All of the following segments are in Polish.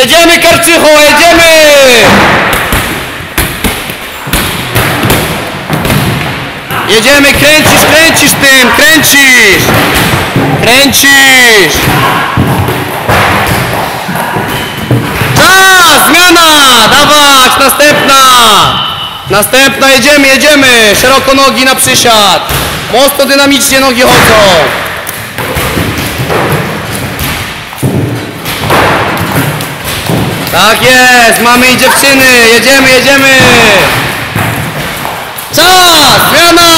Jedziemy, Karczycho, jedziemy! Jedziemy, kręcisz tym, kręcisz! Kręcisz! Czas, zmiana! Dawać, następna, jedziemy! Szeroko nogi na przysiad. Mocno dynamicznie nogi chodzą. Tak jest, mamy i dziewczyny, jedziemy! Czas, zmiana!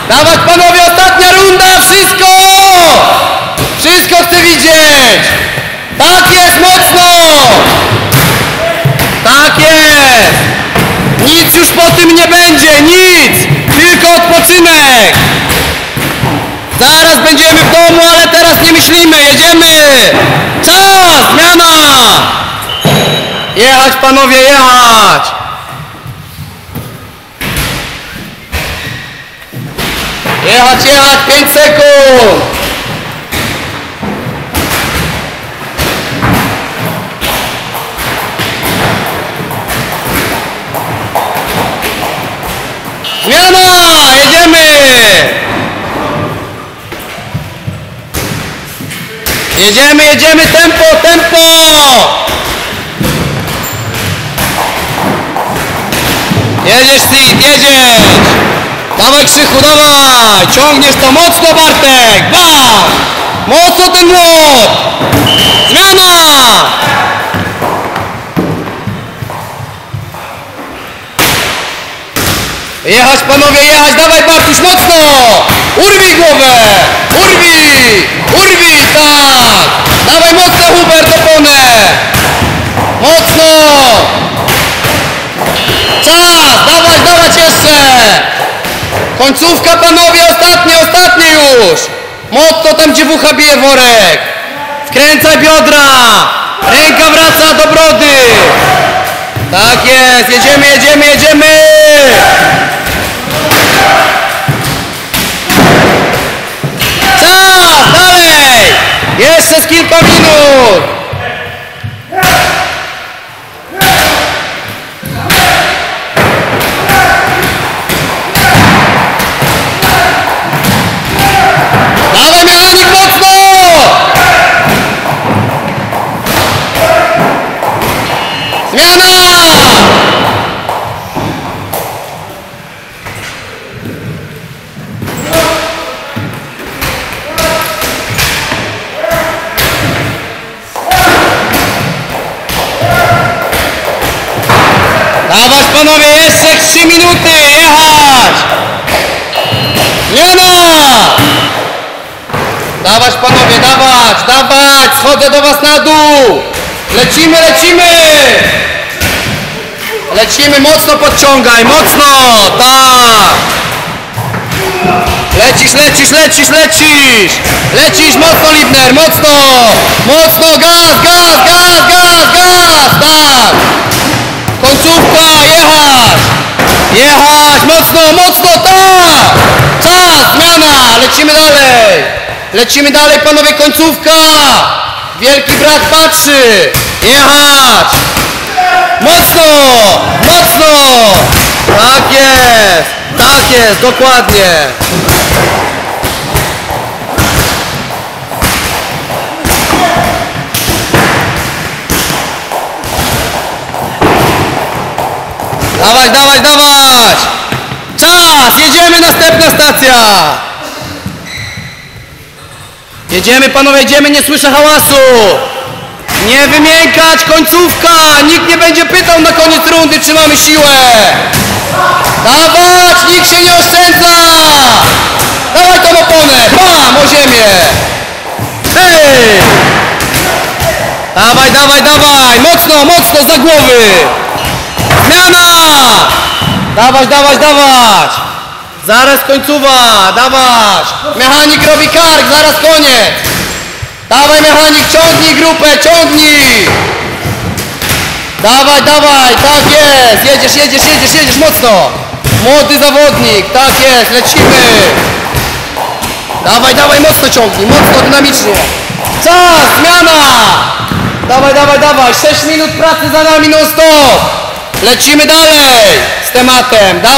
Dawać, panowie, ostatnia runda, wszystko! Wszystko chcę widzieć! Tak jest, mocno! Tak jest! Nic już po tym nie będzie, nic! Tylko odpoczynek! Zaraz będziemy w domu, ale teraz nie myślimy, jedziemy! Czas, zmiana! Jechać, panowie, jechać! Jechać, 5 sekund! Zmiana! Jedziemy, tempo! Jedziesz, Sid, jedziesz! Dawaj, Krzychu, dawaj! Ciągniesz to mocno, Bartek! Bam! Mocno ten młot! Zmiana! Jechać, panowie, jechać! Dawaj, Bartuś, mocno! Urwij głowę! Urwij, tak! Dawaj mocno, Hubert, oponę! Mocno! Czas! Dawać jeszcze! Końcówka, panowie, ostatnie już! Mocno tam dziewucha bije worek! Wkręcaj biodra! Ręka wraca do brody! Tak jest! Jedziemy! Czas! Dalej! Jeszcze z kilka minut! Dawaj, mechanik, mocno! Zmiana! Dawać, panowie, jeszcze 3 minuty, jechać! Zmiana! Dawać, panowie, dawać! Schodzę do was na dół! Lecimy, mocno podciągaj, mocno! Tak! Lecisz! Lecisz, mocno, Libner, mocno! Gaz! Tak! Końcówka, jechać, mocno, tak! Czas, zmiana, lecimy dalej, panowie, końcówka! Wielki brat patrzy, jechać! Mocno! Tak jest, dokładnie! Dawać! Czas! Jedziemy, następna stacja! Jedziemy, panowie, nie słyszę hałasu! Nie wymiękać, końcówka! Nikt nie będzie pytał na koniec rundy, czy mamy siłę! Dawać! Nikt się nie oszczędza! Dawaj tą oponę! Bam! O ziemię! Hej! Dawaj! Mocno! Za głowy! Zmiana! Dawać! Zaraz końcowa! Dawać! Mechanik robi kark, zaraz koniec! Dawaj, mechanik, ciągnij grupę, ciągnij! Dawaj, tak jest! Jedziesz mocno! Młody zawodnik, tak jest, lecimy! Dawaj, mocno ciągnij, mocno, dynamicznie! Czas, zmiana! Dawaj, dawaj, dawaj. 6 minut pracy za nami non stop. Lecimy dalej z tematem. Dawaj.